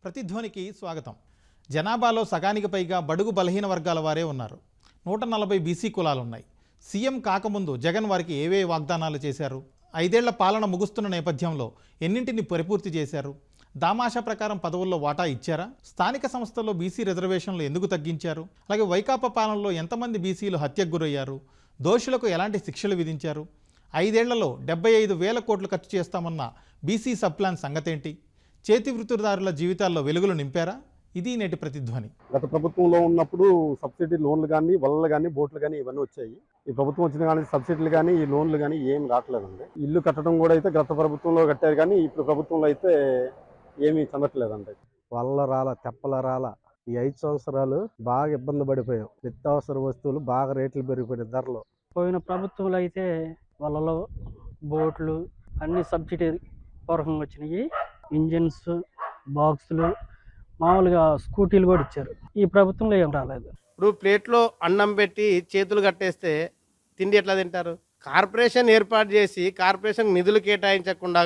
ప్రతిధ్వనికి స్వాగతం. జనాభాలో సగానికి పైగా బడుగు బలహీన వర్గాల వారే ఉన్నారు. 140 బీసీ కులాలు ఉన్నాయి. సీఎం కాకముందు జగన్ వారికి ఏవే వాగ్దానాలు చేశారు? 5 ఏళ్ల పాలన ముగుస్తున్న నేపథ్యంలో ఎన్నింటిని పరిపూర్తి చేశారు? దామాషా ప్రకారం పదవుల్లో వాటా ఇచ్చారా? స్థానిక సంస్థల్లో బీసీ రిజర్వేషన్లు ఎందుకు తగ్గించారు? అలాగే వైకాపా పాలనలో ఎంతమంది బీసీలు హత్యకు గురయ్యారు? దోషులకు ఎలాంటి శిక్షలు విధించారు? 5 ఏళ్లలో 75,000 కోట్లు ఖర్చు చేస్తామన్న బీసీ సబ్ ప్లాన్ సంగతేంటి? చేతి వృత్తిదారుల జీవితాల్లో వెలుగులు నింపారా? ఇది నేటి ప్రతిధ్వని. గత ప్రభుత్వంలో ఉన్నప్పుడు సబ్సిడీ లోన్లు కానీ వలలు కానీ బోట్లు కానీ ఇవన్నీ వచ్చాయి. ఈ ప్రభుత్వం వచ్చిన కానీ సబ్సిడీలు కానీ ఈ లోన్లు కానీ ఏం రావట్లేదండి. ఇల్లు కట్టడం కూడా అయితే గత ప్రభుత్వంలో కట్టారు కానీ ఇప్పుడు ప్రభుత్వంలో అయితే ఏమీ చెందట్లేదండి. వల్ల రాల తెప్పల రాల ఈ 5 సంవత్సరాలు బాగా ఇబ్బంది పడిపోయాం. నిత్యావసర వస్తువులు బాగా రేట్లు పెరిగిపోయిన ధరలు. పోయిన ప్రభుత్వంలో అయితే వలలు బోట్లు అన్ని సబ్సిడీ పూర్వకంగా వచ్చినాయి. ఇంజిన్స్ బాక్సులు మామూలుగా స్కూటీలు కూడా ఇచ్చారు. ఈ ప్రభుత్వంలో ఏం రాలేదు. ఇప్పుడు ప్లేట్లో అన్నం పెట్టి చేతులు కట్టేస్తే తిండి ఎట్లా తింటారు? కార్పొరేషన్ ఏర్పాటు చేసి కార్పొరేషన్ నిధులు కేటాయించకుండా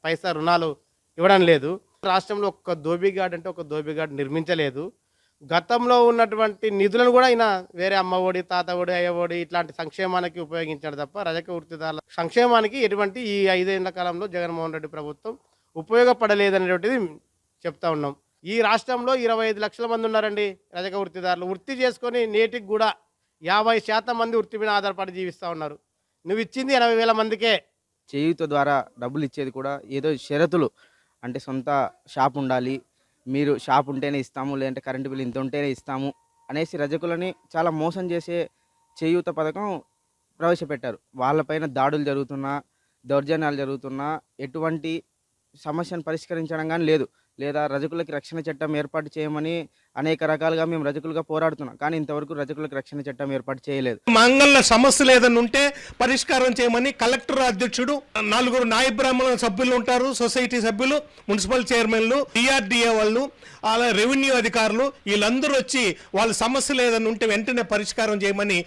పైసా రుణాలు ఇవ్వడం లేదు. రాష్ట్రంలో ఒక్క దోబిగాడ్ అంటే ఒక దోబిగాడ్ నిర్మించలేదు. గతంలో ఉన్నటువంటి నిధులను కూడా ఆయన వేరే అమ్మఒడి తాత ఒడి అయ్యఒడి ఇట్లాంటి సంక్షేమానికి ఉపయోగించాడు తప్ప రజక వృత్తిదారుల సంక్షేమానికి ఎటువంటి ఈ 5 ఏళ్ల కాలంలో జగన్మోహన్ రెడ్డి ప్రభుత్వం ఉపయోగపడలేదనేటువంటిది చెప్తా ఉన్నాం. ఈ రాష్ట్రంలో 25 లక్షల మంది ఉన్నారండి రజక వృత్తిదారులు. వృత్తి చేసుకొని నేటికి కూడా 50% మంది వృత్తి మీద ఆధారపడి జీవిస్తూ ఉన్నారు. నువ్వు ఇచ్చింది 80,000 మందికే. చేయూత ద్వారా డబ్బులు ఇచ్చేది కూడా ఏదో షరతులు, అంటే సొంత షాప్ ఉండాలి, మీరు షాప్ ఉంటేనే ఇస్తాము, లేదంటే కరెంటు బిల్లు ఇంత ఉంటేనే ఇస్తాము అనేసి రజకులని చాలా మోసం చేసే చేయూత పథకం ప్రవేశపెట్టారు. వాళ్ళపైన దాడులు జరుగుతున్నా, దౌర్జన్యాలు జరుగుతున్నా ఎటువంటి సమస్యను పరిష్కరించడం కానీ లేదు. లేదా రజకులకి రక్షణ చట్టం ఏర్పాటు చేయమని అనేక రకాలుగా మేము రజకులుగా పోరాడుతున్నాం, కానీ ఇంతవరకు రజకులకు రక్షణ చట్టం ఏర్పాటు చేయలేదు. మంగళ సమస్యలు ఏదైనా ఉంటే పరిష్కారం చేయమని కలెక్టర్ అధ్యక్షుడు, 4 నాయ బ్రాహ్మణ సభ్యులు ఉంటారు, సొసైటీ సభ్యులు, మున్సిపల్ చైర్మన్లు, డిఆర్డిఏ వాళ్ళు, అలా రెవెన్యూ అధికారులు వీళ్ళందరూ వచ్చి వాళ్ళ సమస్యలు ఏదైనా ఉంటే వెంటనే పరిష్కారం చేయమని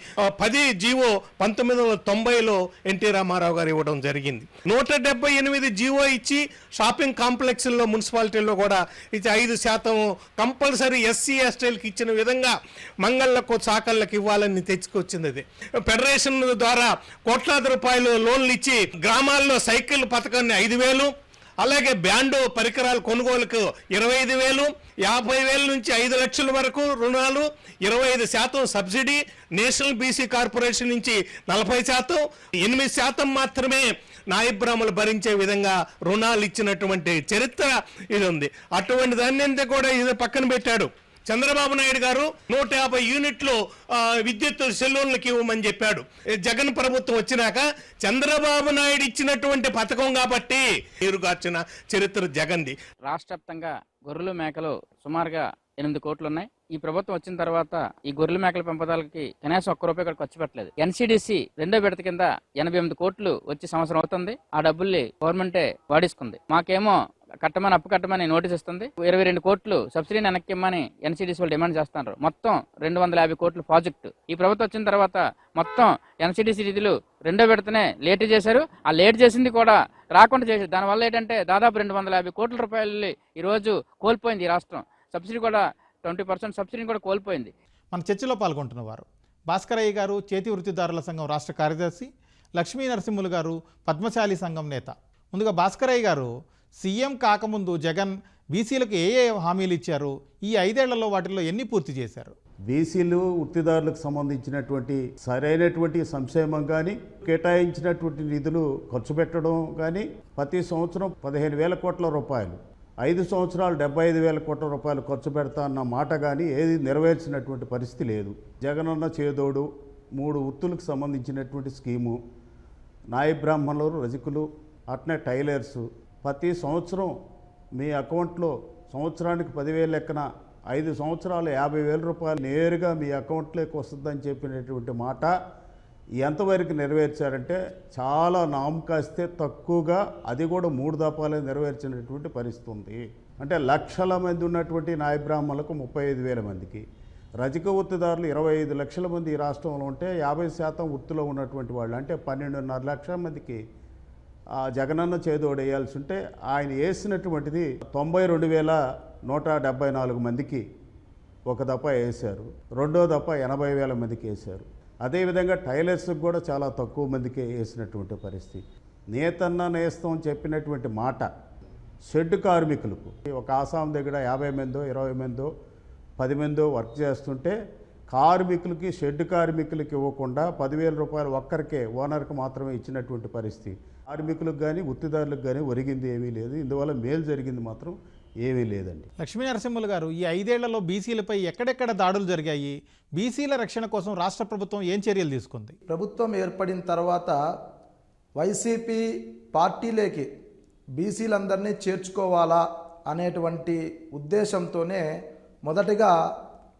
10 జీవో 1990లో ఎన్టీ రామారావు గారు ఇవ్వడం జరిగింది. 178 జీవో ఇచ్చి షాపింగ్ కాంప్లెక్స్లో మున్సిపాలిటీలో కూడా ఇది 5% కంపల్సరీ ఎస్సీ ఎస్టీలకు ఇచ్చిన విధంగా మంగళ్ళకు చాకళ్ళకు ఇవ్వాలని తెచ్చుకొచ్చింది. అది ఫెడరేషన్ ద్వారా కోట్లాది రూపాయలు లోన్లు ఇచ్చి గ్రామాల్లో సైకిల్ పథకాన్ని 5,000, అలాగే బ్యాండు పరికరాల కొనుగోలుకు 25,000, 50,000 నుంచి 5 లక్షల వరకు రుణాలు, 25% సబ్సిడీ, నేషనల్ బీసీ కార్పొరేషన్ నుంచి 40%, 8% మాత్రమే నాయబ్రాహ్మలు భరించే విధంగా రుణాలు ఇచ్చినటువంటి చరిత్ర ఇది ఉంది. అటువంటి దాన్ని అంతా కూడా ఇది పక్కన పెట్టాడు. చంద్రబాబు నాయుడు గారు 150 యూనిట్లు విద్యుత్ సెల్యూన్లకు ఇవ్వమని చెప్పాడు. జగన్ ప్రభుత్వం వచ్చినాక చంద్రబాబు నాయుడు ఇచ్చినటువంటి పథకం కాబట్టి నీరుగార్చిన చరిత్ర జగన్ది. రాష్ట్ర వ్యాప్తంగా గొర్రెలు మేకలు సుమారుగా 8 కోట్లు ఉన్నాయి. ఈ ప్రభుత్వం వచ్చిన తర్వాత ఈ గొర్రెల మేకల పెంపదాలకి కనీసం ₹1 కూడా ఖర్చు పెట్టలేదు. ఎన్సీడీసీ 2వ విడత కింద 88 కోట్లు వచ్చి సంవత్సరం అవుతుంది. ఆ డబ్బుల్ని గవర్నమెంటే వాడేసుకుంది. మాకేమో కట్టమని అప్పు కట్టమని నోటీస్ ఇస్తుంది. 22 కోట్లు సబ్సిడీని వెనక్కిమ్మని ఎన్సీడీసీ వాళ్ళు డిమాండ్ చేస్తున్నారు. మొత్తం 250 కోట్లు ప్రాజెక్టు. ఈ ప్రభుత్వం వచ్చిన తర్వాత మొత్తం ఎన్సీడీసీ నిధులు 2వ విడతనే లేట్ చేశారు. ఆ లేట్ చేసింది కూడా రాకుండా చేశారు. దానివల్ల ఏంటంటే దాదాపు 250 కోట్ల రూపాయలు ఈరోజు కోల్పోయింది ఈ రాష్ట్రం. సబ్సిడీ కూడా 20% సబ్సిడీని కూడా కోల్పోయింది. మన చర్చలో పాల్గొంటున్న వారు భాస్కరయ్య గారు, చేతి వృత్తిదారుల సంఘం రాష్ట్ర కార్యదర్శి, లక్ష్మీ నరసింహులు గారు, పద్మశాలి సంఘం నేత. ముందుగా భాస్కరయ్య గారు, సీఎం కాకముందు జగన్ బీసీలకు ఏ హామీలు ఇచ్చారు? ఈ 5 ఏళ్లలో వాటిల్లో ఎన్ని పూర్తి చేశారు? బీసీలు వృత్తిదారులకు సంబంధించినటువంటి సరైనటువంటి సంక్షేమం కానీ, కేటాయించినటువంటి నిధులు ఖర్చు పెట్టడం కానీ, ప్రతి సంవత్సరం 15,000 కోట్ల రూపాయలు, 5 సంవత్సరాలు 75,000 కోట్ల రూపాయలు ఖర్చు పెడతా అన్న మాట కానీ ఏది నెరవేర్చినటువంటి పరిస్థితి లేదు. జగనన్న చేదోడు, 3 వృత్తులకు సంబంధించినటువంటి స్కీము, నాయ బ్రాహ్మణులు, రజకులు, అట్నే టైలర్సు, ప్రతి సంవత్సరం మీ అకౌంట్లో సంవత్సరానికి 10,000 లెక్కన 5 సంవత్సరాలు 50,000 రూపాయలు నేరుగా మీ అకౌంట్లోకి వస్తుందని చెప్పినటువంటి మాట ఎంతవరకు నెరవేర్చారంటే చాలా నామకాస్తే తక్కువగా, అది కూడా 3 దఫాలే నెరవేర్చినటువంటి పరిస్థితి ఉంది. అంటే లక్షల మంది ఉన్నటువంటి నాయ బ్రాహ్మణులకు 35,000 మందికి, రజక వృత్తిదారులు 25 లక్షల మంది ఈ రాష్ట్రంలో ఉంటే 50% వృత్తిలో ఉన్నటువంటి వాళ్ళు అంటే 12.5 లక్షల మందికి జగనన్న చేదోడు వేయాల్సి ఉంటే ఆయన వేసినటువంటిది 92,000 174 మందికి ఒక దఫా వేశారు, రెండో దఫా 80,000 మందికి వేశారు. అదేవిధంగా టైలర్స్కి కూడా చాలా తక్కువ మందికి వేసినటువంటి పరిస్థితి. నేతన్న నేస్తం చెప్పినటువంటి మాట షెడ్ కార్మికులకు, ఒక ఆసాం దగ్గర 50 మందో 20 మందో 10 మందో వర్క్ చేస్తుంటే కార్మికులకి షెడ్ కార్మికులకి ఇవ్వకుండా 10,000 రూపాయలు ఒక్కరికే ఓనర్కి మాత్రమే ఇచ్చినటువంటి పరిస్థితి. కార్మికులకు కానీ వృత్తిదారులకు కానీ ఒరిగింది ఏమీ లేదు. ఇందువల్ల మేలు జరిగింది మాత్రం ఏమీ లేదండి. లక్ష్మీ నరసింహులు గారు, ఈ 5 ఏళ్లలో బీసీలపై ఎక్కడెక్కడ దాడులు జరిగాయి? బీసీల రక్షణ కోసం రాష్ట్ర ప్రభుత్వం ఏం చర్యలు తీసుకుంది? ప్రభుత్వం ఏర్పడిన తర్వాత వైసీపీ పార్టీలోకి బీసీలందరినీ చేర్చుకోవాలా అనేటువంటి ఉద్దేశంతోనే మొదటిగా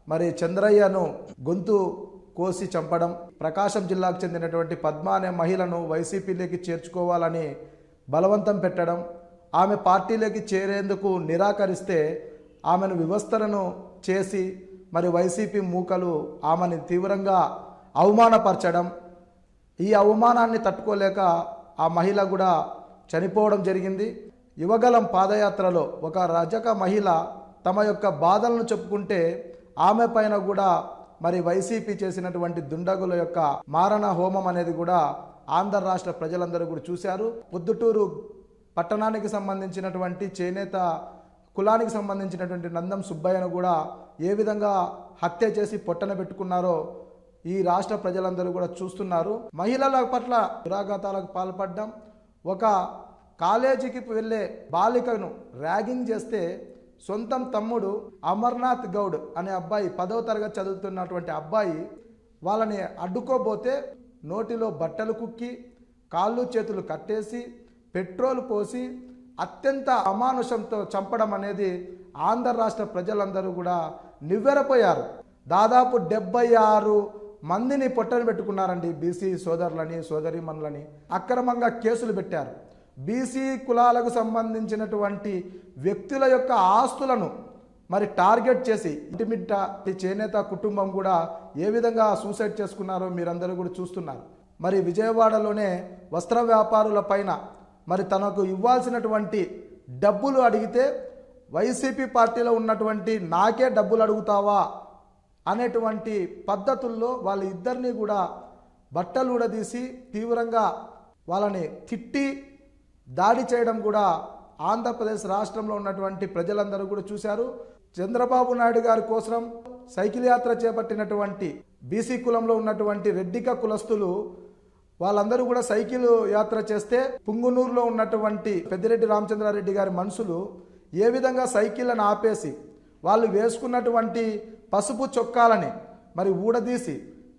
మరి చంద్రయ్యను గొంతు కోసి చంపడం, ప్రకాశం జిల్లాకు చెందినటువంటి పద్మ అనే మహిళను వైసీపీలోకి చేర్చుకోవాలని బలవంతం పెట్టడం, ఆమె పార్టీలోకి చేరేందుకు నిరాకరిస్తే ఆమెను వివస్థలను చేసి మరి వైసీపీ మూకలు ఆమెను తీవ్రంగా అవమానపరచడం, ఈ అవమానాన్ని తట్టుకోలేక ఆ మహిళ కూడా చనిపోవడం జరిగింది. యువగలం పాదయాత్రలో ఒక రజక మహిళ తమ యొక్క బాధలను చెప్పుకుంటే ఆమె పైన కూడా మరి వైసీపీ చేసినటువంటి దుండగుల యొక్క మారణ హోమం అనేది కూడా ఆంధ్ర రాష్ట్ర ప్రజలందరూ కూడా చూశారు. పొద్దుటూరు పట్టణానికి సంబంధించినటువంటి చేనేత కులానికి సంబంధించినటువంటి నందం సుబ్బయ్యను కూడా ఏ విధంగా హత్య చేసి పొట్టన పెట్టుకున్నారో ఈ రాష్ట్ర ప్రజలందరూ కూడా చూస్తున్నారు. మహిళల పట్ల దురాఘాతాలకు పాల్పడడం, ఒక కాలేజీకి వెళ్ళే బాలికను ర్యాగింగ్ చేస్తే సొంతం తమ్ముడు అమర్నాథ్ గౌడ్ అనే అబ్బాయి 10వ తరగతి చదువుతున్నటువంటి అబ్బాయి వాళ్ళని అడ్డుకోబోతే నోటిలో బట్టలు కుక్కి కాళ్ళు చేతులు కట్టేసి పెట్రోల్ పోసి అత్యంత అమానుషంతో చంపడం అనేది ఆంధ్ర రాష్ట్ర ప్రజలందరూ కూడా నివ్వెరపోయారు. దాదాపు 76 మందిని పొట్టను పెట్టుకున్నారండి బీసీ సోదరులని సోదరీమణులని. అక్రమంగా కేసులు పెట్టారు. బీసీ కులాలకు సంబంధించినటువంటి వ్యక్తుల యొక్క ఆస్తులను మరి టార్గెట్ చేసి ఇంటిమిట్ట చేనేత కుటుంబం కూడా ఏ విధంగా సూసైడ్ చేసుకున్నారో మీరందరూ కూడా చూస్తున్నారు. మరి విజయవాడలోనే వస్త్ర వ్యాపారుల పైన మరి తనకు ఇవ్వాల్సినటువంటి డబ్బులు అడిగితే వైసీపీ పార్టీలో ఉన్నటువంటి నాకే డబ్బులు అడుగుతావా అనేటువంటి పద్ధతుల్లో వాళ్ళ ఇద్దరిని కూడా బట్టలు ఊడదీసి తీవ్రంగా వాళ్ళని తిట్టి దాడి చేయడం కూడా ఆంధ్రప్రదేశ్ రాష్ట్రంలో ఉన్నటువంటి ప్రజలందరూ కూడా చూశారు. చంద్రబాబు నాయుడు గారి కోసం సైకిల్ యాత్ర చేపట్టినటువంటి బీసీ కులంలో ఉన్నటువంటి రెడ్డిక కులస్తులు వాళ్ళందరూ కూడా సైకిల్ యాత్ర చేస్తే పుంగునూరులో ఉన్నటువంటి పెద్దిరెడ్డి రామచంద్రారెడ్డి గారి మనుషులు ఏ విధంగా సైకిళ్లను ఆపేసి వాళ్ళు వేసుకున్నటువంటి పసుపు చొక్కాలని మరి ఊడదీసి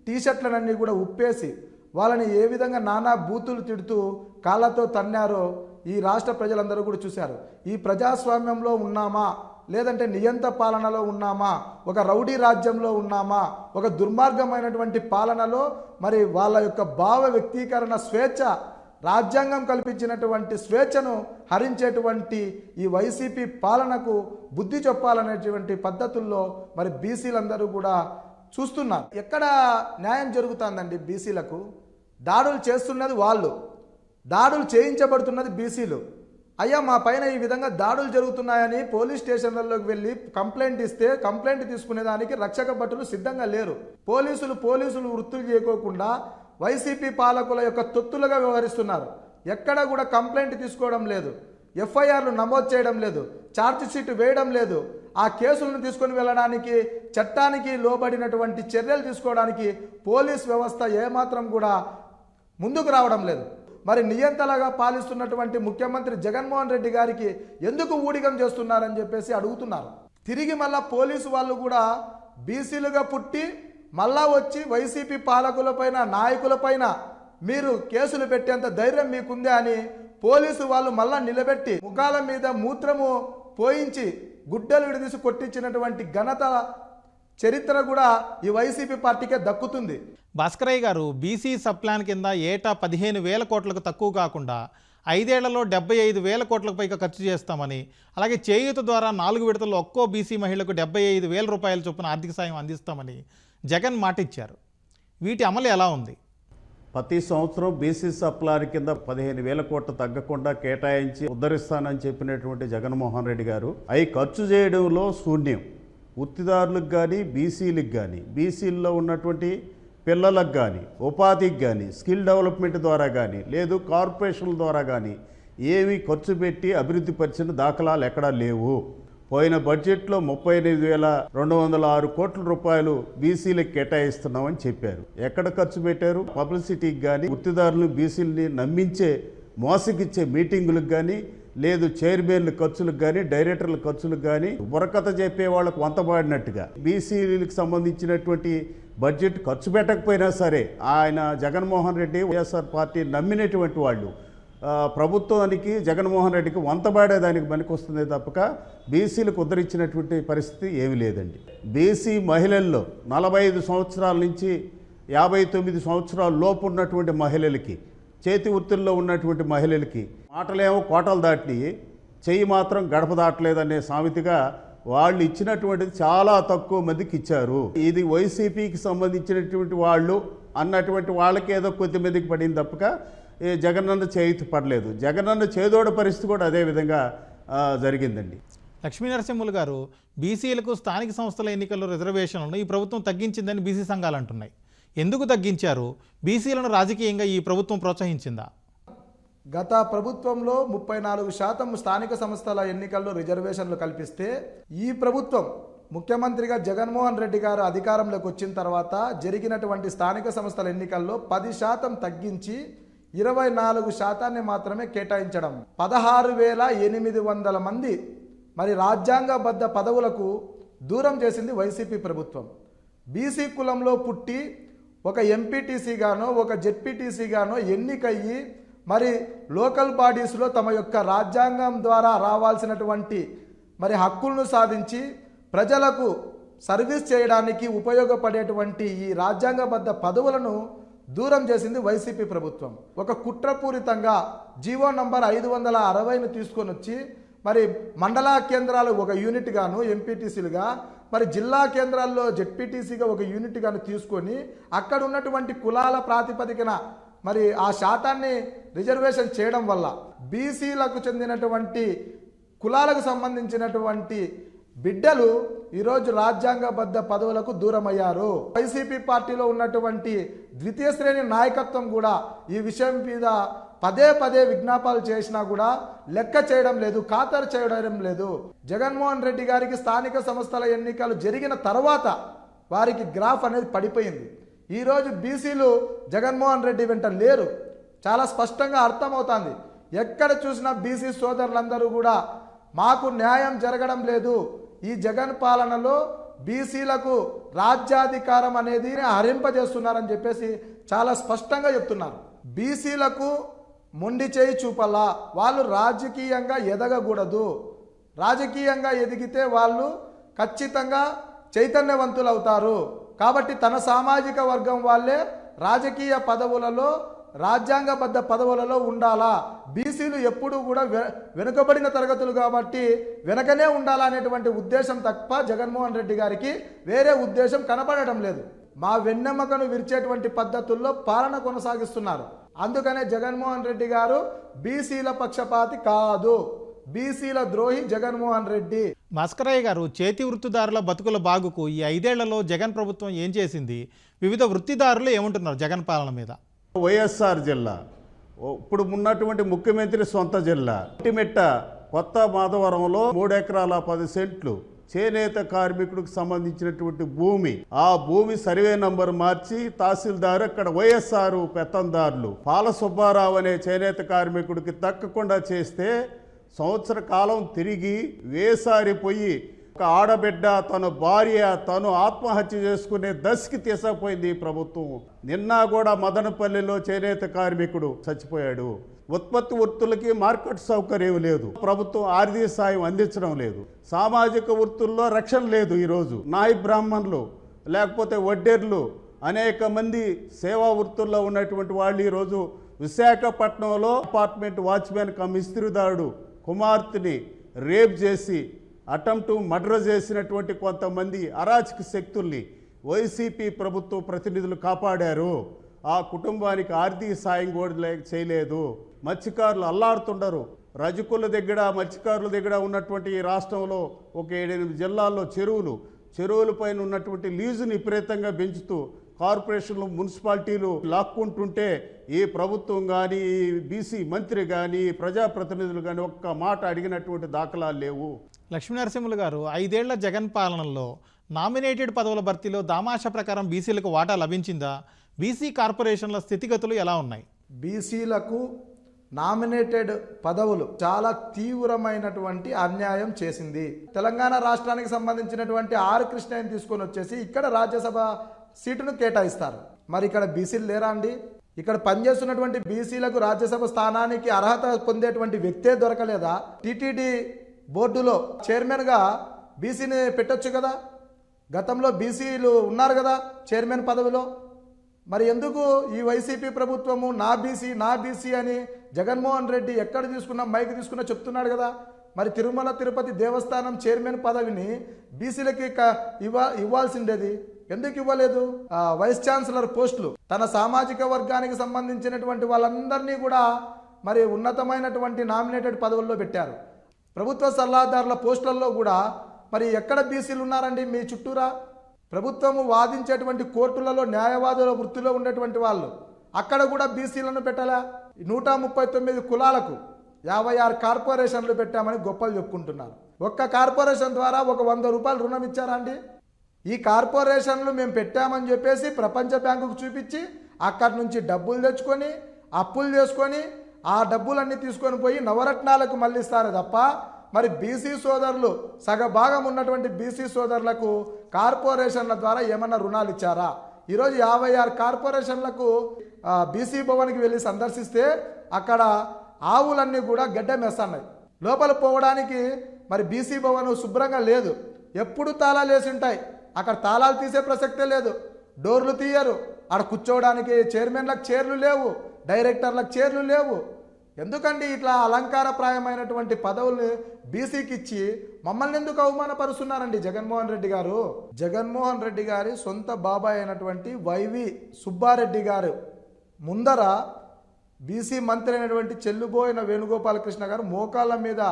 టీషర్ట్లనన్నీ కూడా ఉప్పేసి వాళ్ళని ఏ విధంగా నానా బూతులు తిడుతూ కాళ్ళతో తన్నారో ఈ రాష్ట్ర ప్రజలందరూ కూడా చూశారు. ఈ ప్రజాస్వామ్యంలో ఉన్నామా, లేదంటే నియంత పాలనలో ఉన్నామా, ఒక రౌడీ రాజ్యంలో ఉన్నామా, ఒక దుర్మార్గమైనటువంటి పాలనలో మరి వాళ్ళ యొక్క భావ వ్యక్తీకరణ స్వేచ్ఛ, రాజ్యాంగం కల్పించినటువంటి స్వేచ్ఛను హరించేటువంటి ఈ వైసీపీ పాలనకు బుద్ధి చెప్పాలనేటువంటి పద్ధతుల్లో మరి బీసీలందరూ కూడా చూస్తున్నారు. ఎక్కడ న్యాయం జరుగుతుందండి? బీసీలకు దాడులు చేస్తున్నది వాళ్ళు, దాడులు చేయించబడుతున్నది బీసీలు. అయ్యా మా పైన ఈ విధంగా దాడులు జరుగుతున్నాయని పోలీస్ స్టేషన్లలోకి వెళ్ళి కంప్లైంట్ ఇస్తే కంప్లైంట్ తీసుకునేదానికి రక్షక భటులు సిద్ధంగా లేరు. పోలీసులు వృత్తులు చేయకోకుండా వైసీపీ పాలకుల యొక్క తొత్తులుగా వ్యవహరిస్తున్నారు. ఎక్కడ కూడా కంప్లైంట్ తీసుకోవడం లేదు, ఎఫ్ఐఆర్లు నమోదు చేయడం లేదు, ఛార్జ్ షీట్ వేయడం లేదు. ఆ కేసులను తీసుకొని వెళ్ళడానికి చట్టానికి లోబడినటువంటి చర్యలు తీసుకోవడానికి పోలీస్ వ్యవస్థ ఏమాత్రం కూడా ముందుకు రావడం లేదు. మరి నియంతలాగా పాలిస్తున్నటువంటి ముఖ్యమంత్రి జగన్మోహన్ రెడ్డి గారికి ఎందుకు ఊడిగం చేస్తున్నారని చెప్పేసి అడుగుతున్నారు. తిరిగి మళ్ళా పోలీసు వాళ్ళు కూడా బీసీలుగా పుట్టి మళ్ళా వచ్చి వైసీపీ పాలకులపైన నాయకులపైన మీరు కేసులు పెట్టేంత ధైర్యం మీకుందే అని పోలీసు వాళ్ళు మళ్ళా నిలబెట్టి ముఖాల మీద మూత్రము పోయించి గుడ్డలు విడదీసి కొట్టించినటువంటి ఘనత చరిత్ర కూడా ఈ వైసీపీ పార్టీకే దక్కుతుంది. భాస్కరయ్య గారు, బీసీ సబ్ ప్లాన్ కింద ఏటా 15,000 కోట్లకు తక్కువ కాకుండా 5 ఏళ్లలో 75,000 కోట్లకు పైగా ఖర్చు చేస్తామని, అలాగే చేయూత ద్వారా 4 విడతల్లో ఒక్కో బీసీ మహిళకు 75,000 రూపాయల చొప్పున ఆర్థిక సాయం అందిస్తామని జగన్ మాటిచ్చారు. వీటి అమలు ఎలా ఉంది? ప్రతి సంవత్సరం బీసీ సప్లాన్ కింద 15,000 కోట్లు తగ్గకుండా కేటాయించి ఉద్ధరిస్తానని చెప్పినటువంటి జగన్మోహన్ రెడ్డి గారు అవి ఖర్చు చేయడంలో శూన్యం. వృత్తిదారులకు కానీ బీసీలకు కానీ, బీసీల్లో ఉన్నటువంటి పిల్లలకు కానీ, ఉపాధికి కానీ, స్కిల్ డెవలప్మెంట్ ద్వారా కానీ, లేదు కార్పొరేషన్ల ద్వారా కానీ ఏవి ఖర్చు పెట్టి అభివృద్ధి పరిచిన దాఖలాలు ఎక్కడా లేవు. పోయిన బడ్జెట్లో 38,206 కోట్ల రూపాయలు బీసీలకు కేటాయిస్తున్నామని చెప్పారు. ఎక్కడ ఖర్చు పెట్టారు? పబ్లిసిటీకి కానీ, వృత్తిదారులు బీసీలని నమ్మించే మోసగిచ్చే మీటింగులకు కానీ, లేదు చైర్మన్ల ఖర్చులకు కానీ, డైరెక్టర్ల ఖర్చులకు కానీ బుర్రకథ చెప్పే వాళ్ళకు వంతబాడినట్టుగా బీసీలకు సంబంధించినటువంటి బడ్జెట్ ఖర్చు పెట్టకపోయినా సరే ఆయన జగన్మోహన్ రెడ్డి వైఎస్ఆర్ పార్టీ నమ్మినటువంటి వాళ్ళు ప్రభుత్వానికి జగన్మోహన్ రెడ్డికి వంతబాడేదానికి పనికొస్తుంది తప్పక బీసీలకు ఉద్ధరించినటువంటి పరిస్థితి ఏమీ లేదండి. బీసీ మహిళల్లో 45 సంవత్సరాల నుంచి 59 సంవత్సరాల లోపు ఉన్నటువంటి మహిళలకి, చేతి వృత్తుల్లో ఉన్నటువంటి మహిళలకి మాటలేమో కోటలు దాటినాయి, చెయ్యి మాత్రం గడప దాటలేదనే సామెతగా వాళ్ళు ఇచ్చినటువంటిది చాలా తక్కువ మందికి ఇచ్చారు. ఇది వైసీపీకి సంబంధించినటువంటి వాళ్ళు అన్నటువంటి వాళ్ళకి ఏదో కొద్దిమందికి పడింది తప్పక జగనన్న చేతి పడలేదు. జగనన్న చేదోడ పరిస్థితి కూడా అదే విధంగా జరిగిందండి. లక్ష్మీ నరసింహులు గారు, బీసీలకు స్థానిక సంస్థల ఎన్నికల్లో రిజర్వేషన్లను ఈ ప్రభుత్వం తగ్గించిందని బీసీ సంఘాలు అంటున్నాయి. ఎందుకు తగ్గించారు? బీసీలను రాజకీయంగా ఈ ప్రభుత్వం ప్రోత్సహించిందా? గత ప్రభుత్వంలో 34% స్థానిక సంస్థల ఎన్నికల్లో రిజర్వేషన్లు కల్పిస్తే ఈ ప్రభుత్వం ముఖ్యమంత్రిగా జగన్మోహన్ రెడ్డి గారు అధికారంలోకి వచ్చిన తర్వాత జరిగినటువంటి స్థానిక సంస్థల ఎన్నికల్లో 10% తగ్గించి 24% మాత్రమే కేటాయించడం, 16,800 మంది మరి రాజ్యాంగబద్ధ పదవులకు దూరం చేసింది వైసీపీ ప్రభుత్వం. బీసీ కులంలో పుట్టి ఒక ఎంపీటీసీ గానో ఒక జెడ్పీటీసీ గానో ఎన్నికయ్యి మరి లోకల్ బాడీస్లో తమ యొక్క రాజ్యాంగం ద్వారా రావాల్సినటువంటి మరి హక్కులను సాధించి ప్రజలకు సర్వీస్ చేయడానికి ఉపయోగపడేటువంటి ఈ రాజ్యాంగబద్ధ పదవులను దూరం చేసింది వైసీపీ ప్రభుత్వం. ఒక కుట్రపూరితంగా జీవో నంబర్ 560ను తీసుకొని వచ్చి మరి మండల కేంద్రాలు ఒక యూనిట్ గాను ఎంపీటీసీలుగా, మరి జిల్లా కేంద్రాల్లో జెడ్పీటీసీగా ఒక యూనిట్ గాను తీసుకొని అక్కడ ఉన్నటువంటి కులాల ప్రాతిపదికన మరి ఆ శాతాన్ని రిజర్వేషన్ చేయడం వల్ల బీసీలకు చెందినటువంటి కులాలకు సంబంధించినటువంటి బిడ్డలు ఈరోజు రాజ్యాంగబద్ధ పదవులకు దూరమయ్యారు. వైసీపీ పార్టీలో ఉన్నటువంటి ద్వితీయ శ్రేణి నాయకత్వం కూడా ఈ విషయం మీద పదే పదే విజ్ఞాపనలు చేసినా కూడా లెక్క చేయడం లేదు, ఖాతరు చేయడం లేదు. జగన్మోహన్ రెడ్డి గారికి స్థానిక సంస్థల ఎన్నికలు జరిగిన తర్వాత వారికి గ్రాఫ్ అనేది పడిపోయింది. ఈరోజు బీసీలు జగన్మోహన్ రెడ్డి వెంట లేరు, చాలా స్పష్టంగా అర్థమవుతుంది. ఎక్కడ చూసినా బీసీ సోదరులందరూ కూడా మాకు న్యాయం జరగడం లేదు, ఈ జగన్ పాలనలో బీసీలకు రాజ్యాధికారం అనేది హరింపజేస్తున్నారని చెప్పేసి చాలా స్పష్టంగా చెప్తున్నారు. బీసీలకు మొండి చేయి చూపాలా, వాళ్ళు రాజకీయంగా ఎదగకూడదు, రాజకీయంగా ఎదిగితే వాళ్ళు ఖచ్చితంగా చైతన్యవంతులు అవుతారు. కాబట్టి తన సామాజిక వర్గం వాళ్ళే రాజకీయ పదవులలో రాజ్యాంగబద్ధ పదవులలో ఉండాలా, బీసీలు ఎప్పుడూ కూడా వెనుకబడిన తరగతులు కాబట్టి వెనకనే ఉండాలనేటువంటి ఉద్దేశం తప్ప జగన్మోహన్ రెడ్డి గారికి వేరే ఉద్దేశం కనపడడం లేదు. మా వెన్నెమ్మకను విరిచేటువంటి పద్ధతుల్లో పాలన కొనసాగిస్తున్నారు. అందుకనే జగన్మోహన్ రెడ్డి గారు బీసీల పక్షపాతి కాదు, బీసీల ద్రోహి జగన్మోహన్ రెడ్డి. భాస్కరయ్య గారు, చేతి వృత్తిదారుల బతుకుల బాగుకు ఈ 5 ఏళ్లలో జగన్ ప్రభుత్వం ఏం చేసింది? వివిధ వృత్తిదారులు ఏమంటున్నారు జగన్ పాలన మీద? వైఎస్ఆర్ జిల్లా ఇప్పుడు ఉన్నటువంటి ముఖ్యమంత్రి సొంత జిల్లా ఒంటిమిట్ట కొత్త మాధవరంలో 3 ఎకరాల 10 సెంట్లు చేనేత కార్మికుడికి సంబంధించినటువంటి భూమి, ఆ భూమి సర్వే నంబర్ మార్చి తహసీల్దార్ అక్కడ వైఎస్ఆర్ పెత్తందారులు పాల సుబ్బారావు అనే చేనేత కార్మికుడికి దక్కకుండా చేస్తే సంవత్సర కాలం తిరిగి వేసారిపోయి ఒక ఆడబిడ్డ తన భార్య తను ఆత్మహత్య చేసుకునే దశకి తీసుకుపోయింది ఈ ప్రభుత్వం. నిన్న కూడా మదనపల్లిలో చేనేత కార్మికుడు చచ్చిపోయాడు. ఉత్పత్తి వృత్తులకి మార్కెట్ సౌకర్యం లేదు, ప్రభుత్వం ఆర్థిక సాయం అందించడం లేదు, సామాజిక వృత్తుల్లో రక్షణ లేదు. ఈరోజు నాయి బ్రాహ్మణులు లేకపోతే వడ్డేర్లు అనేక మంది సేవా వృత్తుల్లో ఉన్నటువంటి వాళ్ళు ఈరోజు విశాఖపట్నంలో అపార్ట్మెంట్ వాచ్మెన్ కమ్ ఇస్త్రీదారుడు కుమార్తెని రేప్ చేసి అటెంప్ట్ మర్డర్ చేసినటువంటి కొంతమంది అరాచక శక్తుల్ని వైసీపీ ప్రభుత్వ ప్రతినిధులు కాపాడారు. ఆ కుటుంబానికి ఆర్థిక సాయం కూడా చేయలేదు. మత్స్యకారులు అల్లాడుతుండరు. రజకుల దగ్గర మత్స్యకారుల దగ్గర ఉన్నటువంటి ఈ రాష్ట్రంలో ఒక 7-8 జిల్లాల్లో చెరువుల పైన ఉన్నటువంటి లీజుని విపరీతంగా పెంచుతూ కార్పొరేషన్లు మున్సిపాలిటీలు లాక్కుంటుంటే ఈ ప్రభుత్వం కానీ ఈ బీసీ మంత్రి కానీ ప్రజాప్రతినిధులు కానీ ఒక్క మాట అడిగినటువంటి దాఖలాలు లేవు. లక్ష్మీనరసింహులు గారు, 5 ఏళ్ల జగన్ పాలనలో నామినేటెడ్ పదవుల భర్తీలో దామాషా ప్రకారం బీసీలకు వాటా లభించిందా? బీసీ కార్పొరేషన్ల స్థితిగతులు ఎలా ఉన్నాయి? బీసీలకు నామినేటెడ్ పదవులు చాలా తీవ్రమైనటువంటి అన్యాయం చేసింది. తెలంగాణ రాష్ట్రానికి సంబంధించినటువంటి ఆర్ కృష్ణయ్యని తీసుకొని వచ్చేసి ఇక్కడ రాజ్యసభ సీటును కేటాయిస్తారు. మరి ఇక్కడ బీసీలు లేరా అండి? ఇక్కడ పనిచేస్తున్నటువంటి బీసీలకు రాజ్యసభ స్థానానికి అర్హత పొందేటువంటి వ్యక్తే దొరకలేదా? టీటీడీ బోర్డులో చైర్మన్గా బీసీని పెట్టొచ్చు కదా. గతంలో బీసీలు ఉన్నారు కదా చైర్మన్ పదవిలో. మరి ఎందుకు ఈ వైసీపీ ప్రభుత్వము నా బీసీ అని జగన్మోహన్ రెడ్డి ఎక్కడ తీసుకున్నా మైక్ తీసుకున్నా చెప్తున్నాడు కదా. మరి తిరుమల తిరుపతి దేవస్థానం చైర్మన్ పదవిని బీసీలకి ఇవ్వాల్సిండేది, ఎందుకు ఇవ్వలేదు? వైస్ ఛాన్సలర్ పోస్టులు తన సామాజిక వర్గానికి సంబంధించినటువంటి వాళ్ళందరినీ కూడా మరి ఉన్నతమైనటువంటి నామినేటెడ్ పదవుల్లో పెట్టారు. ప్రభుత్వ సలహాదారుల పోస్టులలో కూడా మరి ఎక్కడ బీసీలు ఉన్నారండి మీ చుట్టూరా? ప్రభుత్వము వాదించేటువంటి కోర్టులలో న్యాయవాదుల వృత్తిలో ఉండేటువంటి వాళ్ళు అక్కడ కూడా బీసీలను పెట్టాలా? 139 కులాలకు 56 కార్పొరేషన్లు పెట్టామని గొప్పలు చెప్పుకుంటున్నారు. ఒక్క కార్పొరేషన్ ద్వారా ఒక 100 రూపాయలు రుణం ఇచ్చారా అండి? ఈ కార్పొరేషన్లు మేము పెట్టామని చెప్పేసి ప్రపంచ బ్యాంకుకు చూపించి అక్కడి నుంచి డబ్బులు తెచ్చుకొని అప్పులు చేసుకొని ఆ డబ్బులన్నీ తీసుకొని పోయి నవరత్నాలకు మళ్ళిస్తారు తప్ప మరి బీసీ సోదరులు సగభాగం ఉన్నటువంటి బీసీ సోదరులకు కార్పొరేషన్ల ద్వారా ఏమన్నా రుణాలు ఇచ్చారా? ఈరోజు 56 కార్పొరేషన్లకు బీసీ భవన్కి వెళ్ళి సందర్శిస్తే అక్కడ ఆవులన్నీ కూడా గడ్డమేస్తున్నాయి. లోపల పోవడానికి మరి బీసీ భవన్ శుభ్రంగా లేదు. ఎప్పుడు తాళాలు వేసి ఉంటాయి. అక్కడ తాళాలు తీసే ప్రసక్తే లేదు. డోర్లు తీయరు. అక్కడ కూర్చోవడానికి చైర్మన్లకు చైర్లు లేవు, డైరెక్టర్లకు చైర్లు లేవు. ఎందుకండి ఇట్లా అలంకారప్రాయమైనటువంటి పదవుల్ని బీసీకి ఇచ్చి మమ్మల్ని ఎందుకు అవమానపరుస్తున్నారండి జగన్మోహన్ రెడ్డి గారు? జగన్మోహన్ రెడ్డి గారి సొంత బాబాయ్ అయినటువంటి వైవి సుబ్బారెడ్డి గారు ముందర బీసీ మంత్రి అయినటువంటి చెల్లుబోయిన వేణుగోపాలకృష్ణ గారు మోకాళ్ళ మీద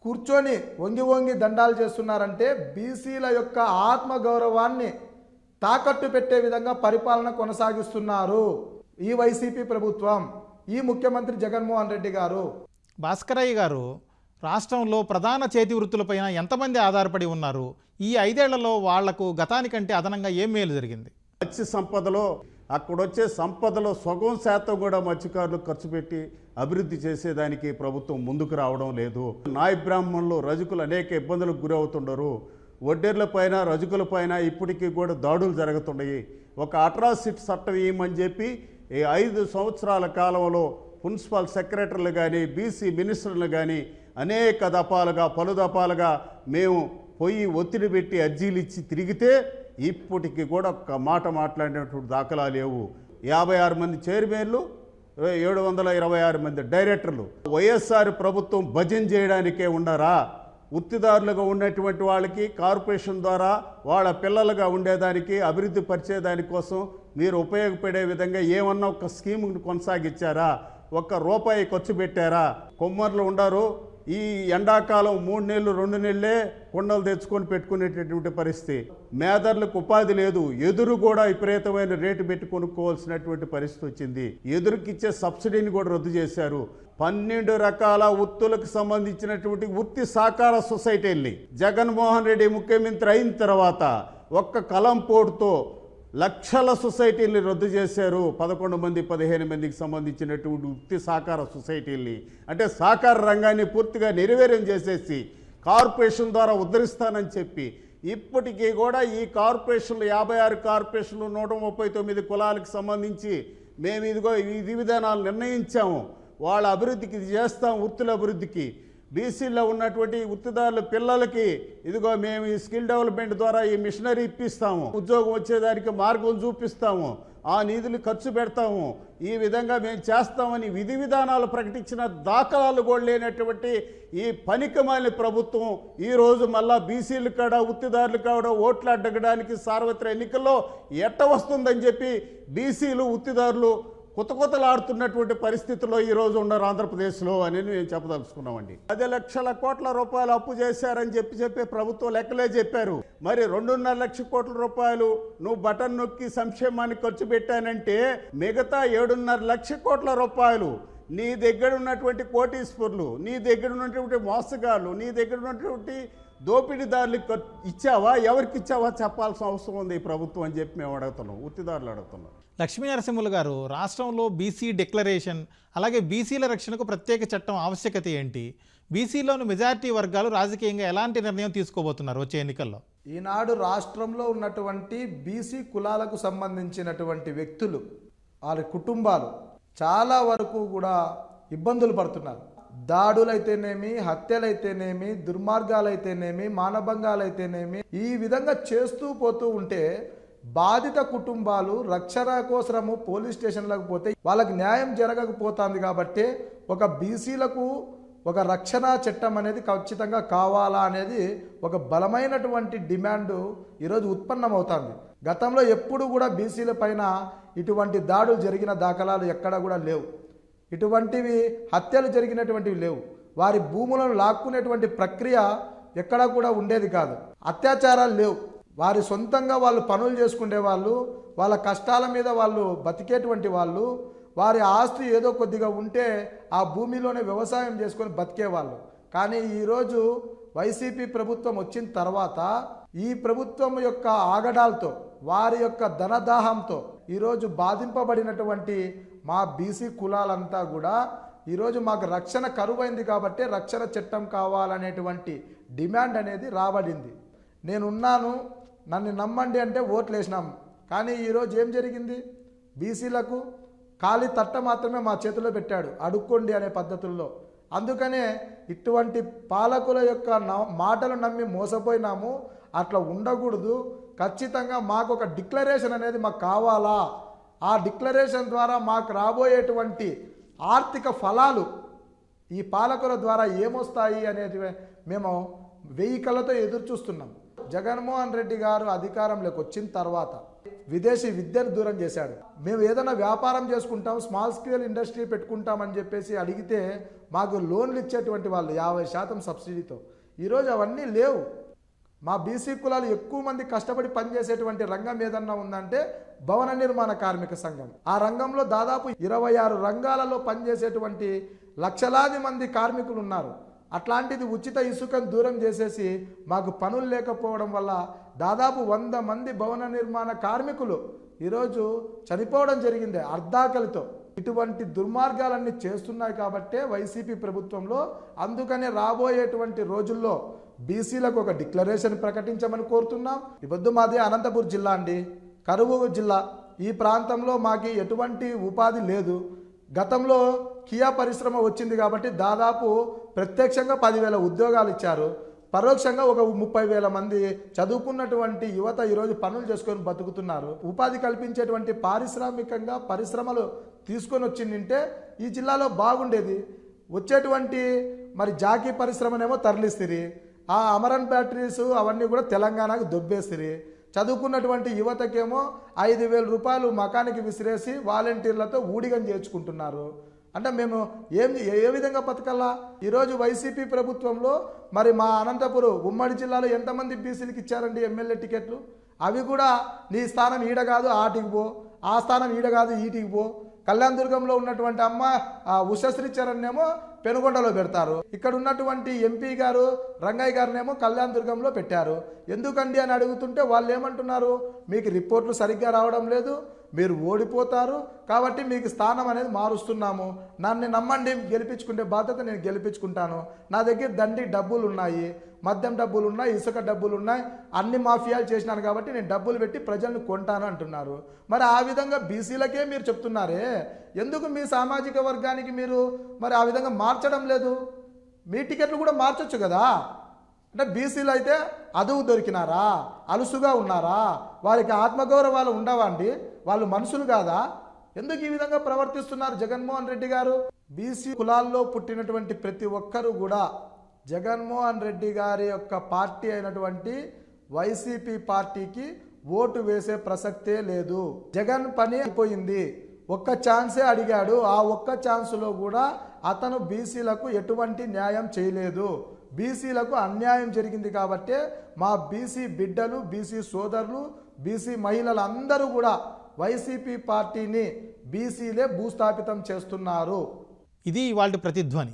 కూర్చొని వంగి దండాలు చేస్తున్నారంటే బీసీల యొక్క ఆత్మగౌరవాన్ని తాకట్టు పెట్టే విధంగా పరిపాలన కొనసాగిస్తున్నారు ఈ వైసీపీ ప్రభుత్వం, ఈ ముఖ్యమంత్రి జగన్మోహన్ రెడ్డి గారు. భాస్కరయ్య గారు, రాష్ట్రంలో ప్రధాన చేతి వృత్తులపైన ఎంతమంది ఆధారపడి ఉన్నారు? ఈ 5 ఏళ్లలో వాళ్లకు గతానికంటే అదనంగా ఏం మేలు జరిగింది? మత్స్య సంపదలో అక్కడొచ్చే సంపదలో సగం శాతం కూడా మత్స్యకారులు ఖర్చు పెట్టి అభివృద్ధి చేసేదానికి ప్రభుత్వం ముందుకు రావడం లేదు. నాయ బ్రాహ్మణులు రజకులు అనేక ఇబ్బందులకు గురవుతుండరు. వడ్డేర్ల పైన రజకుల పైన ఇప్పటికీ కూడా దాడులు జరుగుతున్నాయి. ఒక అట్రాసిటీ చట్టం ఇవ్వమని చెప్పి ఈ 5 సంవత్సరాల కాలంలో మున్సిపల్ సెక్రటరీలు కానీ బీసీ మినిస్టర్లు కానీ అనేక పలు దఫాలుగా మేము పోయి ఒత్తిడి పెట్టి అర్జీలు ఇచ్చి తిరిగితే ఇప్పటికీ కూడా ఒక్క మాట మాట్లాడినటువంటి దాఖలాలు లేవు. 56 మంది చైర్మన్లు, 726 మంది డైరెక్టర్లు. వైఎస్ఆర్ ప్రభుత్వం భజన చేయడానికే ఉన్నారా? వృత్తిదారులుగా ఉన్నటువంటి వాళ్ళకి కార్పొరేషన్ ద్వారా వాళ్ళ పిల్లలుగా ఉండేదానికి అభివృద్ధి పరిచేదానికోసం మీరు ఉపయోగపడే విధంగా ఏమన్నా ఒక స్కీమును కొనసాగించారా? ఒక్క రూపాయి ఖర్చు పెట్టారా? కొమ్మర్లు ఉండారు. ఈ ఎండాకాలం 3 నెలలు 2 నెలలే కుండలు తెచ్చుకొని పెట్టుకునేటటువంటి పరిస్థితి. మేదర్లకు ఉపాధి లేదు. ఎదురు కూడా విపరీతమైన రేటు పెట్టి కొనుక్కోవాల్సినటువంటి పరిస్థితి వచ్చింది. ఎదురుకిచ్చే సబ్సిడీని కూడా రద్దు చేశారు. 12 రకాల వృత్తులకు సంబంధించినటువంటి వృత్తి సహకార సొసైటీల్ని జగన్మోహన్ రెడ్డి ముఖ్యమంత్రి అయిన తర్వాత ఒక్క కలంపోటుతో లక్షల సొసైటీల్ని రద్దు చేశారు. 11 మంది 15 మందికి సంబంధించినటువంటి వృత్తి సహకార సొసైటీల్ని, అంటే సహకార రంగాన్ని పూర్తిగా నిర్వీర్యం చేసేసి కార్పొరేషన్ ద్వారా ఉద్ధరిస్తానని చెప్పి ఇప్పటికీ కూడా ఈ కార్పొరేషన్లు 56 కార్పొరేషన్లు 139 కులాలకు సంబంధించి మేము ఇదిగో విధి విధానాలు నిర్ణయించాము, వాళ్ళ అభివృద్ధికి ఇది చేస్తాం, వృత్తుల అభివృద్ధికి బీసీలో ఉన్నటువంటి వృత్తిదారుల పిల్లలకి ఇదిగో మేము ఈ స్కిల్ డెవలప్మెంట్ ద్వారా ఈ మిషనరీ ఇప్పిస్తాము, ఉద్యోగం వచ్చేదానికి మార్గం చూపిస్తాము, ఆ నిధులు ఖర్చు పెడతాము, ఈ విధంగా మేము చేస్తామని విధి విధానాలు ప్రకటించిన దాఖలాలు కూడా లేనటువంటి ఈ పనికిమాలిన ప్రభుత్వం ఈరోజు మళ్ళా బీసీలు కాడ వృత్తిదారులు కాడ ఓట్లు అడ్డగడానికి సార్వత్రిక ఎన్నికల్లో ఎట్ట వస్తుందని చెప్పి బీసీలు వృత్తిదారులు కొత్తలాడుతున్నటువంటి పరిస్థితుల్లో ఈరోజు ఉన్నారు ఆంధ్రప్రదేశ్లో అని మేము చెప్పదలుచుకున్నామండి. 10 లక్షల కోట్ల రూపాయలు అప్పు చేశారని చెప్పి ప్రభుత్వం లెక్కలే చెప్పారు. మరి 2.5 లక్షల కోట్ల రూపాయలు నువ్వు బటన్ నొక్కి సంక్షేమానికి ఖర్చు పెట్టానంటే మిగతా 7.5 లక్షల కోట్ల రూపాయలు నీ దగ్గర ఉన్నటువంటి కోటీశ్వరులు, నీ దగ్గర ఉన్నటువంటి మోసగాళ్ళు, నీ దగ్గర ఉన్నటువంటి దోపిడీదారులకు ఇచ్చావా, ఎవరికి ఇచ్చావా చెప్పాల్సిన అవసరం ఉంది ఈ ప్రభుత్వం అని చెప్పి మేము అడుగుతున్నాం, వృత్తిదారులు అడుగుతున్నాం. లక్ష్మీ నరసింహులు గారు, రాష్ట్రంలో బీసీ డిక్లరేషన్ అలాగే బీసీల రక్షణకు ప్రత్యేక చట్టం ఆవశ్యకత ఏంటి? బీసీలోని మెజారిటీ వర్గాలు రాజకీయంగా ఎలాంటి నిర్ణయం తీసుకోబోతున్నారు వచ్చే ఎన్నికల్లో? ఈనాడు రాష్ట్రంలో ఉన్నటువంటి బీసీ కులాలకు సంబంధించినటువంటి వ్యక్తులు, వాళ్ళ కుటుంబాలు చాలా వరకు కూడా ఇబ్బందులు పడుతున్నారు. దాడులైతేనేమి, హత్యలైతేనేమి, దుర్మార్గాలైతేనేమి, మానభంగాలైతేనేమి, ఈ విధంగా చేస్తూ పోతూ ఉంటే బాధిత కుటుంబాలు రక్షణ కోసము పోలీస్ స్టేషన్లకు పోతే వాళ్ళకి న్యాయం జరగకపోతుంది. కాబట్టి ఒక బీసీలకు ఒక రక్షణ చట్టం అనేది ఖచ్చితంగా కావాలా అనేది ఒక బలమైనటువంటి డిమాండ్ ఈరోజు ఉత్పన్నమవుతుంది. గతంలో ఎప్పుడు కూడా బీసీల పైన ఇటువంటి దాడులు జరిగిన దాఖలాలు ఎక్కడ కూడా లేవు. ఇటువంటివి హత్యలు జరిగినటువంటివి లేవు. వారి భూములను లాక్కునేటువంటి ప్రక్రియ ఎక్కడా కూడా ఉండేది కాదు. అత్యాచారాలు లేవు. వారి సొంతంగా వాళ్ళు పనులు చేసుకునే వాళ్ళు, వాళ్ళ కష్టాల మీద వాళ్ళు బతికేటువంటి వాళ్ళు, వారి ఆస్తి ఏదో కొద్దిగా ఉంటే ఆ భూమిలోనే వ్యవసాయం చేసుకొని బతికేవాళ్ళు. కానీ ఈరోజు వైసీపీ ప్రభుత్వం వచ్చిన తర్వాత ఈ ప్రభుత్వం యొక్క ఆగడాలతో, వారి యొక్క ధనదాహంతో ఈరోజు బాధింపబడినటువంటి మా బీసీ కులాలంతా కూడా ఈరోజు మాకు రక్షణ కరువైంది కాబట్టి రక్షణ చట్టం కావాలనేటువంటి డిమాండ్ అనేది రాబడింది. నేనున్నాను, నన్ను నమ్మండి అంటే ఓట్లు వేసినాం. కానీ ఈరోజు ఏం జరిగింది? బీసీలకు ఖాళీ తట్ట మాత్రమే మా చేతిలో పెట్టాడు, అడుక్కోండి అనే పద్ధతుల్లో. అందుకనే ఇటువంటి పాలకుల యొక్క మాటలు నమ్మి మోసపోయినాము. అట్లా ఉండకూడదు. ఖచ్చితంగా మాకు ఒక డిక్లరేషన్ అనేది మాకు కావాలా. ఆ డిక్లరేషన్ ద్వారా మాకు రాబోయేటువంటి ఆర్థిక ఫలాలు ఈ పాలకుల ద్వారా ఏమొస్తాయి అనేది మేము 1000 కళ్ళతో ఎదురు చూస్తున్నాం. జగన్మోహన్ రెడ్డి గారు అధికారంలోకి వచ్చిన తర్వాత విదేశీ విద్యను దూరం చేశాడు. మేము ఏదైనా వ్యాపారం చేసుకుంటాం, స్మాల్ స్కేల్ ఇండస్ట్రీ పెట్టుకుంటామని చెప్పేసి అడిగితే మాకు లోన్లు ఇచ్చేటువంటి వాళ్ళు 50% సబ్సిడీతో. ఈరోజు అవన్నీ లేవు. మా బీసీ కులాలు ఎక్కువ మంది కష్టపడి పనిచేసేటువంటి రంగం ఏదన్నా ఉందంటే భవన నిర్మాణ కార్మిక సంఘం. ఆ రంగంలో దాదాపు 26 రంగాలలో పనిచేసేటువంటి లక్షలాది మంది కార్మికులు ఉన్నారు. అట్లాంటిది ఉచిత ఇసుకను దూరం చేసేసి మాకు పనులు లేకపోవడం వల్ల దాదాపు 100 మంది భవన నిర్మాణ కార్మికులు ఈరోజు చనిపోవడం జరిగింది అర్ధాకలితో. ఇటువంటి దుర్మార్గాలన్నీ చేస్తున్నాయి కాబట్టే వైసీపీ ప్రభుత్వంలో. అందుకనే రాబోయేటువంటి రోజుల్లో బీసీలకు ఒక డిక్లరేషన్ ప్రకటించమని కోరుతున్నాం. ఇప్పుడు మాది అనంతపురం జిల్లా అండి, కరువు జిల్లా. ఈ ప్రాంతంలో మాకు ఎటువంటి ఉపాధి లేదు. గతంలో కియా పరిశ్రమ వచ్చింది కాబట్టి దాదాపు ప్రత్యక్షంగా 10,000 ఉద్యోగాలు ఇచ్చారు. పరోక్షంగా ఒక 30,000 మంది చదువుకున్నటువంటి యువత ఈరోజు పనులు చేసుకొని బతుకుతున్నారు. ఉపాధి కల్పించేటువంటి పారిశ్రామికంగా పరిశ్రమలు తీసుకొని వచ్చిందంటే ఈ జిల్లాలో బాగుండేది. వచ్చేటువంటి మరి జాకీ పరిశ్రమనేమో తరలిస్తుంది. ఆ అమరన్ బ్యాటరీస్ అవన్నీ కూడా తెలంగాణకు దొబ్బేస్తుంది. చదువుకున్నటువంటి యువతకేమో 5,000 రూపాయలు మకానికి విసిరేసి వాలంటీర్లతో ఊడిగం చేర్చుకుంటున్నారు. అంటే మేము ఏ విధంగా బతకల్లా? ఈరోజు వైసీపీ ప్రభుత్వంలో మరి మా అనంతపురం ఉమ్మడి జిల్లాలో ఎంతమంది బీసీలకు ఇచ్చారండి ఎమ్మెల్యే టికెట్లు? అవి కూడా నీ స్థానం ఈడ కాదు ఆటికి పో, ఆ స్థానం ఈడ కాదు ఈటికి పో. కళ్యాణదుర్గంలో ఉన్నటువంటి అమ్మ ఉషశ్రీ చరణ్ ఏమో పెనుగొండలో పెడతారు. ఇక్కడ ఉన్నటువంటి ఎంపీ గారు రంగయ్య గారినేమో కళ్యాణదుర్గంలో పెట్టారు. ఎందుకండి అని అడుగుతుంటే వాళ్ళు ఏమంటున్నారు? మీకు రిపోర్ట్లు సరిగ్గా రావడం లేదు, మీరు ఓడిపోతారు కాబట్టి మీకు స్థానం అనేది మారుస్తున్నాము, నన్ను నమ్మండి, గెలిపించుకునే బాధ్యత నేను గెలిపించుకుంటాను, నా దగ్గర దండి డబ్బులు ఉన్నాయి, మద్యం డబ్బులు ఉన్నాయి, ఇసుక డబ్బులు ఉన్నాయి, అన్ని మాఫియాలు చేసినాను కాబట్టి నేను డబ్బులు పెట్టి ప్రజలను కొంటాను అంటున్నారు. మరి ఆ విధంగా బీసీలకే మీరు చెప్తున్నారే, ఎందుకు మీ సామాజిక వర్గానికి మీరు మరి ఆ విధంగా మార్చడం లేదు? మీ టికెట్లు కూడా మార్చొచ్చు కదా. అంటే బీసీలు అయితే అదువు దొరికినారా, అలుసుగా ఉన్నారా, వారికి ఆత్మగౌరవాలు ఉండవా అండి? వాళ్ళు మనుషులు కాదా? ఎందుకు ఈ విధంగా ప్రవర్తిస్తున్నారు జగన్మోహన్ రెడ్డి గారు? బీసీ కులాల్లో పుట్టినటువంటి ప్రతి ఒక్కరూ కూడా జగన్మోహన్ రెడ్డి గారి యొక్క పార్టీ అయినటువంటి వైసీపీ పార్టీకి ఓటు వేసే ప్రసక్తే లేదు. జగన్ పని అయిపోయింది. ఒక్క ఛాన్సే అడిగాడు. ఆ ఒక్క ఛాన్స్లో కూడా అతను బీసీలకు ఎటువంటి న్యాయం చేయలేదు. బీసీలకు అన్యాయం జరిగింది కాబట్టి మా బీసీ బిడ్డలు, బీసీ సోదరులు, బీసీ మహిళలు అందరూ కూడా వైసీపీ పార్టీని బీసీలే భూస్థాపితం చేస్తున్నారు. ఇది ఇవాళ ప్రతిధ్వని.